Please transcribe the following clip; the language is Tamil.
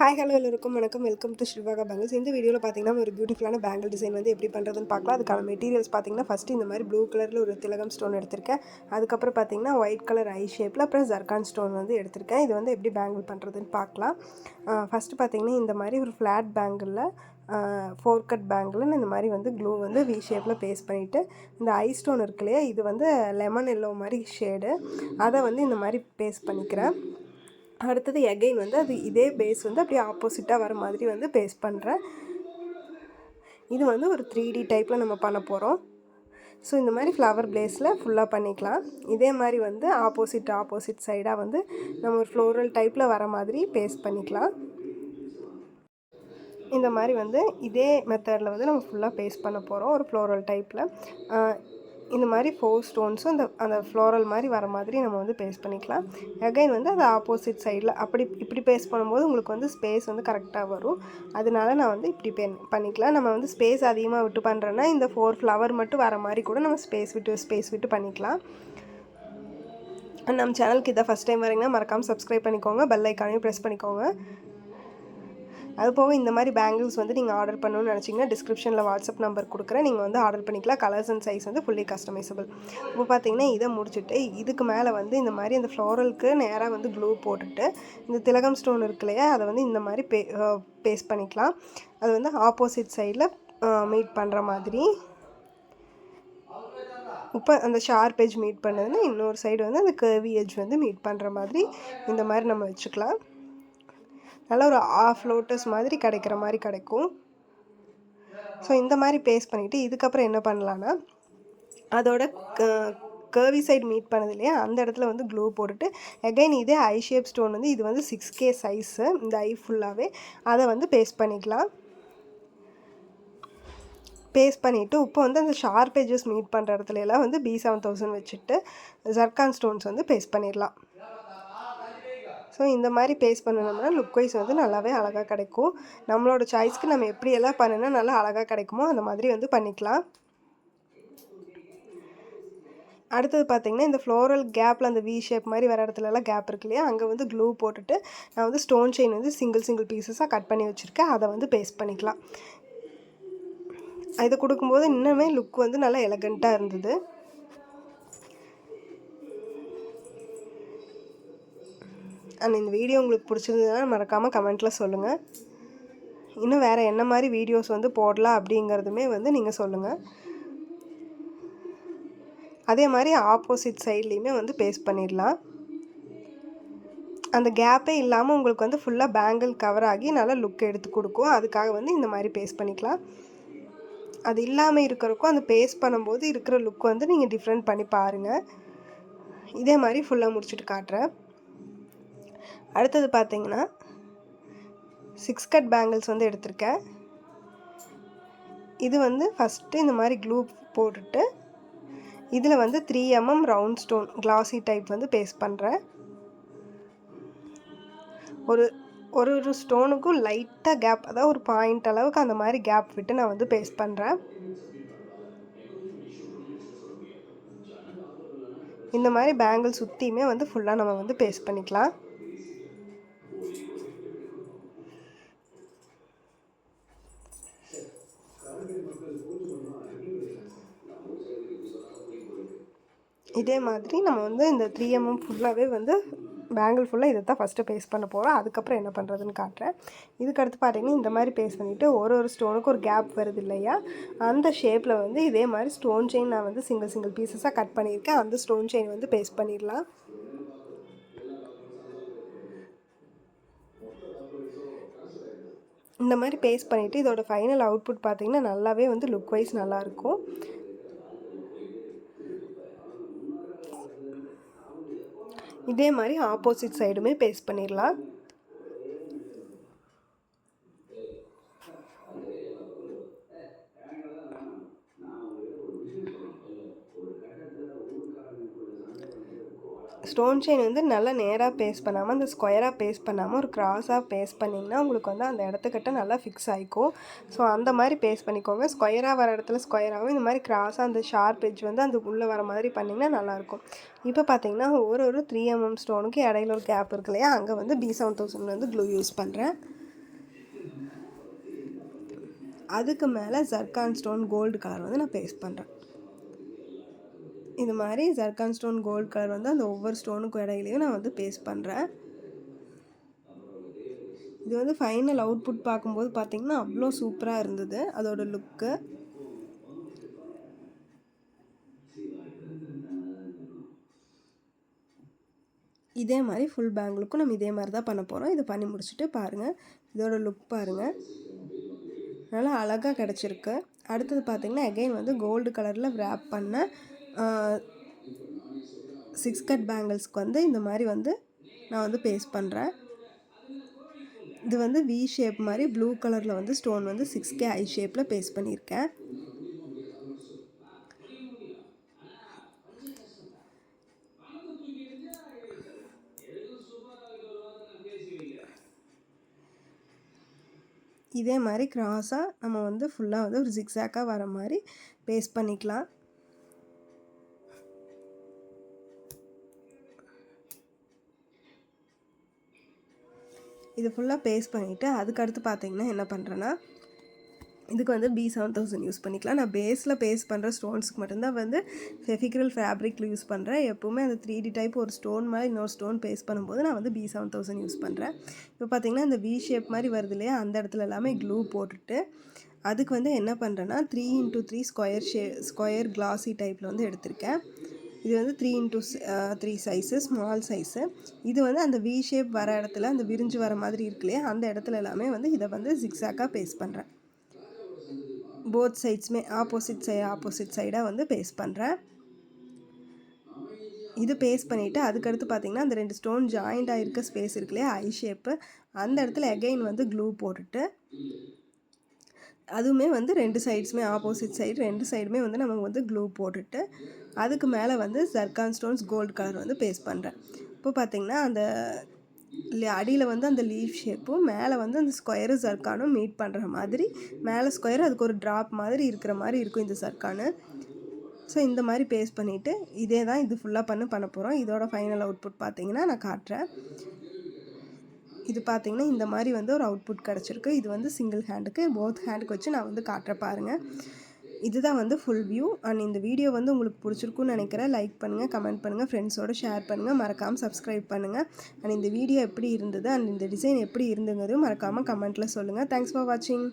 ஹாய் ஹலோ எல்லோருக்கும் வணக்கம். Welcome to Srivaka bangles. இந்த வீடியோவில் பார்த்தீங்கன்னா ஒரு பியூட்டிஃபுல்லான பேங்கிள் டிசைன் வந்து எப்படி பண்ணுறதுன்னு பார்க்கலாம். அதுக்கான மெட்டீரியல்ஸ் பார்த்தீங்கன்னா ஃபஸ்ட்டு இந்த மாதிரி ப்ளூ கலரில் ஒரு திலகம் ஸ்டோன் எடுத்திருக்கேன். அதுக்கப்புறம் பார்த்தீங்கன்னா ஒயிட் கலர் ஐ ஷேப்பில் அப்புறம் ஜர்கான் ஸ்டோன் வந்து எடுத்திருக்கேன். இது வந்து எப்படி பேங்கிள் பண்ணுறதுன்னு பார்க்கலாம். ஃபஸ்ட்டு பார்த்தீங்கன்னா இந்த மாதிரி ஒரு ஃப்ளாட் பேங்கிளில் 4 கட் பேங்கிள் இந்த மாதிரி வந்து க்ளூ வந்து வி ஷேப்பில் பேஸ்ட் பண்ணிவிட்டு இந்த ஐ ஸ்டோன் இருக்கு இல்லையா, இது வந்து லெமன் எல்லோ மாதிரி ஷேடு, அதை வந்து இந்த மாதிரி பேஸ்ட் பண்ணிக்கிறேன். அடுத்தது எகைன் வந்து அது இதே பேஸ் வந்து அப்படியே ஆப்போசிட்டாக வர மாதிரி வந்து பேஸ்ட் பண்ணுறேன். இது வந்து ஒரு 3D டைப்பில் நம்ம பண்ண போகிறோம். ஸோ இந்த மாதிரி ஃப்ளவர் பிளேஸில் ஃபுல்லாக பண்ணிக்கலாம். இதே மாதிரி வந்து ஆப்போசிட் சைடாக வந்து நம்ம ஒரு ஃப்ளோரல் டைப்பில் வர மாதிரி பேஸ்ட் பண்ணிக்கலாம். இந்த மாதிரி வந்து இதே மெத்தடில் வந்து நம்ம ஃபுல்லாக பேஸ்ட் பண்ண போகிறோம் ஒரு ஃப்ளோரல் டைப்பில். இந்த மாதிரி 4 ஸ்டோன்ஸும் அந்த ஃப்ளோரல் மாதிரி வர மாதிரி நம்ம வந்து பேஸ்ட் பண்ணிக்கலாம். அகைன் வந்து அது ஆப்போசிட் சைடில் இப்படி பேஸ்ட் பண்ணும்போது உங்களுக்கு வந்து ஸ்பேஸ் வந்து கரெக்டாக வரும். அதனால நான் வந்து இப்படி பண்ணிக்கலாம். நம்ம வந்து ஸ்பேஸ் அதிகமாக விட்டு பண்ணுறோன்னா இந்த 4 ஃப்ளவர் மட்டும் வர மாதிரி கூட நம்ம ஸ்பேஸ் விட்டு பண்ணிக்கலாம். நம்ம சேனலுக்கு இதை ஃபஸ்ட் டைம் வரீங்கன்னா மறக்காமல் சப்ஸ்கிரைப் பண்ணிக்கோங்க, பெல் ஐக்கானையும் ப்ரெஸ் பண்ணிக்கோங்க. அதுபோக இந்த மாதிரி பேங்கிள்ஸ் வந்து நீங்கள் ஆர்டர் பண்ணணும்னு நினச்சிங்கன்னா டிஸ்கிரிப்ஷனில் வாட்ஸ்அப் நம்பர் கொடுக்குறேன், நீங்கள் வந்து ஆர்டர் பண்ணிக்கலாம். கலர்ஸ் அண்ட் சைஸ் வந்து ஃபுல்லி கஸ்டமைசபிள். இப்போ பார்த்தீங்கன்னா இதை முடிச்சுட்டு இதுக்கு மேலே வந்து இந்த மாதிரி அந்த ஃப்ளோரலுக்கு நேராக வந்து க்ளூ போட்டுட்டு இந்த திலகம் ஸ்டோன் இருக்கு இல்லையா, அதை வந்து இந்த மாதிரி பேஸ்ட் பண்ணிக்கலாம். அது வந்து ஆப்போசிட் சைடில் மீட் பண்ணுற மாதிரி. இப்போ அந்த ஷார்ப் எஜ் மீட் பண்ணதுன்னா இன்னொரு சைடு வந்து அந்த கர்வி எஜ் வந்து மீட் பண்ணுற மாதிரி இந்த மாதிரி நம்ம வச்சுக்கலாம். நல்லா ஒரு ஆஃப் லோட்டஸ் மாதிரி கிடைக்கிற மாதிரி கிடைக்கும். ஸோ இந்த மாதிரி பேஸ்ட் பண்ணிவிட்டு இதுக்கப்புறம் என்ன பண்ணலான்னா அதோட கர்வி சைடு மீட் பண்ணது இல்லையா, அந்த இடத்துல வந்து க்ளூ போட்டுட்டு அகைன் இதே ஐ ஷேப் ஸ்டோன் வந்து இது வந்து 6K சைஸு, இந்த ஐ ஃபுல்லாகவே அதை வந்து பேஸ்ட் பண்ணிக்கலாம். பேஸ்ட் பண்ணிவிட்டு இப்போ வந்து அந்த ஷார்ப் எஜஸ் மீட் பண்ணுற இடத்துல எல்லாம் வந்து B7000 வச்சுட்டு ஜர்கான் ஸ்டோன்ஸ் வந்து பேஸ்ட் பண்ணிடலாம். ஸோ இந்த மாதிரி பேஸ்ட் பண்ணணும்னா லுக் வைஸ் வந்து நல்லாவே அழகாக கிடைக்கும். நம்மளோட சாய்ஸ்க்கு நம்ம எப்படியெல்லாம் பண்ணினா நல்லா அழகாக கிடைக்குமோ அந்த மாதிரி வந்து பண்ணிக்கலாம். அடுத்தது பார்த்திங்கன்னா இந்த ஃப்ளோரல் கேப்பில் அந்த வி ஷேப் மாதிரி வர இடத்துலலாம் கேப் இருக்கு இல்லையா, அங்கே வந்து க்ளூ போட்டுட்டு நான் வந்து ஸ்டோன் செயின் வந்து சிங்கிள் பீசஸாக கட் பண்ணி வச்சுருக்கேன், அதை வந்து பேஸ்ட் பண்ணிக்கலாம். இதை கொடுக்கும்போது இன்னுமே லுக் வந்து நல்லா எலகண்ட்டாக இருந்தது. இந்த வீடியோ உங்களுக்கு பிடிச்சிருந்ததுன்னா மறக்காமல் கமெண்ட்டில் சொல்லுங்கள். இன்னும் வேறு என்ன மாதிரி வீடியோஸ் வந்து போடலாம் அப்படிங்கிறதுமே வந்து நீங்கள் சொல்லுங்கள். அதே மாதிரி ஆப்போசிட் சைட்லேயுமே வந்து பேஸ்ட் பண்ணிடலாம். அந்த கேப்பே இல்லாமல் உங்களுக்கு வந்து ஃபுல்லாக பேங்கிள் கவர் ஆகி நல்லா லுக் எடுத்து கொடுக்கும். அதுக்காக வந்து இந்த மாதிரி பேஸ்ட் பண்ணிக்கலாம். அது இல்லாமல் இருக்கிறக்கும் அந்த பேஸ்ட் பண்ணும்போது இருக்கிற லுக் வந்து நீங்கள் டிஃப்ரெண்ட் பண்ணி பாருங்கள். இதே மாதிரி ஃபுல்லாக முடிச்சுட்டு காட்டுறேன். அடுத்தது பார்த்தீங்கன்னா 6 கட் பேங்கிள்ஸ் வந்து எடுத்திருக்கேன். இது வந்து ஃபஸ்ட்டு இந்த மாதிரி க்ளூ போட்டுட்டு இதில் வந்து 3mm round stone classy type வந்து பேஸ்ட் பண்ணுறேன். ஒரு ஸ்டோனுக்கும் லைட்டாக கேப், அதாவது ஒரு பாயிண்ட் அளவுக்கு அந்த மாதிரி கேப் விட்டு நான் வந்து பேஸ்ட் பண்ணுறேன். இந்த மாதிரி பேங்கிள் சுற்றியுமே வந்து ஃபுல்லாக நம்ம வந்து பேஸ்ட் பண்ணிக்கலாம். இதே மாதிரி நம்ம வந்து இந்த 3mm ஃபுல்லாகவே வந்து பேங்கிள் ஃபுல்லாக இதை தான் ஃபஸ்ட்டு பேஸ்ட் பண்ண போகிறோம். அதுக்கப்புறம் என்ன பண்ணுறதுன்னு காட்டுறேன். இதுக்கடுத்து பார்த்தீங்கன்னா இந்த மாதிரி பேஸ்ட் பண்ணிவிட்டு ஒரு ஸ்டோனுக்கு ஒரு கேப் வருது இல்லையா, அந்த ஷேப்பில் வந்து இதே மாதிரி ஸ்டோன் செயின் நான் வந்து சிங்கிள் பீசஸாக கட் பண்ணியிருக்கேன். அந்த ஸ்டோன் செயின் வந்து பேஸ்ட் பண்ணிடலாம். இந்த மாதிரி பேஸ்ட் பண்ணிவிட்டு இதோட ஃபைனல் அவுட்புட் பார்த்திங்கன்னா நல்லாவே வந்து லுக் வைஸ் நல்லாயிருக்கும். இதே மாதிரி ஆப்போசிட் சைடுமே பேஸ்ட் பண்ணிடலாம். ஸ்டோன் செயின் வந்து நல்லா நேராக பேஸ்ட் பண்ணாமல் அந்த ஸ்கொயராக பேஸ்ட் பண்ணாமல் ஒரு கிராஸாக பேஸ்ட் பண்ணிங்கன்னா உங்களுக்கு வந்து அந்த இடத்துக்கிட்ட நல்லா ஃபிக்ஸ் ஆகிக்கும். ஸோ அந்த மாதிரி பேஸ்ட் பண்ணிக்கோங்க. ஸ்கொயராக வர இடத்துல ஸ்கொயராகவும், இந்த மாதிரி கிராஸாக அந்த ஷார்ப் எட்ஜ் வந்து அந்த உள்ளே வர மாதிரி பண்ணிங்கன்னா நல்லாயிருக்கும். இப்போ பார்த்தீங்கன்னா ஒரு 3mm ஸ்டோனுக்கு இடையில ஒரு கேப் இருக்கு இல்லையா, அங்கே வந்து B7000 வந்து க்ளூ யூஸ் பண்ணுறேன். அதுக்கு மேலே ஜர்கான் ஸ்டோன் கோல்டு கலர் வந்து நான் பேஸ்ட் பண்ணுறேன். இது மாதிரி ஜர்கான் ஸ்டோன் கோல்டு கலர் வந்து அந்த ஒவ்வொரு ஸ்டோனுக்கும் இடையிலையும் நான் வந்து பேஸ்ட் பண்ணுறேன். இது வந்து ஃபைனல் அவுட்புட் பார்க்கும்போது பார்த்திங்கன்னா அவ்வளோ சூப்பராக இருந்தது அதோட லுக்கு. இதே மாதிரி ஃபுல் பேங்கிளுக்கும் நம்ம இதே மாதிரி தான் பண்ண போகிறோம். இதை பண்ணி முடிச்சுட்டு பாருங்கள், இதோட லுக் பாருங்கள், நல்லா அழகாக கிடச்சிருக்கு. அடுத்தது பார்த்திங்கன்னா அகைன் வந்து கோல்டு கலரில் ரேப் பண்ண 6 கட் பேங்கிள்ஸ்க்கு வந்து இந்த மாதிரி வந்து நான் வந்து பேஸ்ட் பண்ணுறேன். இது வந்து வி ஷேப் மாதிரி ப்ளூ கலரில் வந்து ஸ்டோன் வந்து 6K ஐ ஷேப்பில் பேஸ்ட் பண்ணியிருக்கேன். இதே மாதிரி கிராஸாக நம்ம வந்து ஃபுல்லாக வந்து ஒரு ஜிக்ஸாக்காக வர மாதிரி பேஸ்ட் பண்ணிக்கலாம். இது ஃபுல்லாக பேஸ்ட் பண்ணிவிட்டு அதுக்கடுத்து பார்த்திங்கன்னா என்ன பண்ணுறேன்னா, இதுக்கு வந்து B7000 யூஸ் பண்ணிக்கலாம். நான் பேஸில் பேஸ்ட் பண்ணுற ஸ்டோன்ஸுக்கு மட்டும்தான் வந்து ஃபெவிக்ரில் ஃபேப்ரிக்கில் யூஸ் பண்ணுறேன். எப்போவுமே அந்த 3D டைப் ஒரு ஸ்டோன் மாதிரி இன்னொரு ஸ்டோன் பேஸ்ட் பண்ணும்போது நான் வந்து B7000 யூஸ் பண்ணுறேன். இப்போ பார்த்திங்கன்னா இந்த வி ஷேப் மாதிரி வருது இல்லையா, அந்த இடத்துல எல்லாமே க்ளூ போட்டுட்டு அதுக்கு வந்து என்ன பண்ணுறேன்னா 3x3 ஸ்கொயர் கிளாஸி டைப்பில் வந்து எடுத்திருக்கேன். இது வந்து 3x3 சைஸு, ஸ்மால் சைஸு. இது வந்து அந்த வி ஷேப் வர இடத்துல அந்த விரிஞ்சு வர மாதிரி இருக்கு இல்லையா, அந்த இடத்துல எல்லாமே வந்து இதை வந்து ஜிக்ஸாக்காக பேஸ்ட் பண்ணுறேன். போத் சைட்ஸுமே ஆப்போசிட் சைடாக வந்து பேஸ்ட் பண்ணுறேன். இது பேஸ்ட் பண்ணிவிட்டு அதுக்கடுத்து பார்த்திங்கன்னா அந்த 2 ஸ்டோன் ஜாயிண்ட் ஆகிருக்க ஸ்பேஸ் இருக்கு இல்லையா, ஐ ஷேப்பு, அந்த இடத்துல அகைன் வந்து க்ளூ போட்டுட்டு அதுவுமே வந்து 2 சைட்ஸுமே ஆப்போசிட் சைடு 2 சைடுமே வந்து நம்ம வந்து க்ளூ போட்டுட்டு அதுக்கு மேலே வந்து ஜர்கான் ஸ்டோன்ஸ் கோல்டு கலர் வந்து பேஸ்ட் பண்ணுறேன். இப்போ பார்த்திங்கன்னா அந்த அடியில் வந்து அந்த லீஃப் ஷேப்பும் மேலே வந்து அந்த ஸ்கொயரு ஜர்கானும் மீட் பண்ணுற மாதிரி, மேலே ஸ்கொயர் அதுக்கு ஒரு ட்ராப் மாதிரி இருக்கிற மாதிரி இருக்கும் இந்த ஜர்கானு. ஸோ இந்த மாதிரி பேஸ்ட் பண்ணிவிட்டு இதே தான் இது ஃபுல்லாக பண்ண போகிறோம். இதோட ஃபைனல் அவுட்புட் பார்த்திங்கன்னா நான் காட்டுறேன். இது பார்த்திங்கன்னா இந்த மாதிரி வந்து ஒரு அவுட்புட் கிடச்சிருக்கு. இது வந்து சிங்கிள் ஹேண்டுக்கு, போத் ஹேண்டுக்கு வச்சு நான் வந்து காட்டுறேன் பாருங்கள். இதுதான் வந்து ஃபுல் வியூ. அண்ட் இந்த வீடியோ வந்து உங்களுக்கு பிடிச்சிருக்குன்னு நினைக்கிறேன். லைக் பண்ணுங்கள், கமெண்ட் பண்ணுங்கள், ஃப்ரெண்ட்ஸோடு ஷேர் பண்ணுங்கள், மறக்காமல் சப்ஸ்கிரைப் பண்ணுங்கள். அண்ட் இந்த வீடியோ எப்படி இருந்தது அண்ட் இந்த டிசைன் எப்படி இருந்துங்கிறதையும் மறக்காமல் கமெண்ட்டில் சொல்லுங்கள். தேங்க்ஸ் ஃபார் வாட்சிங்.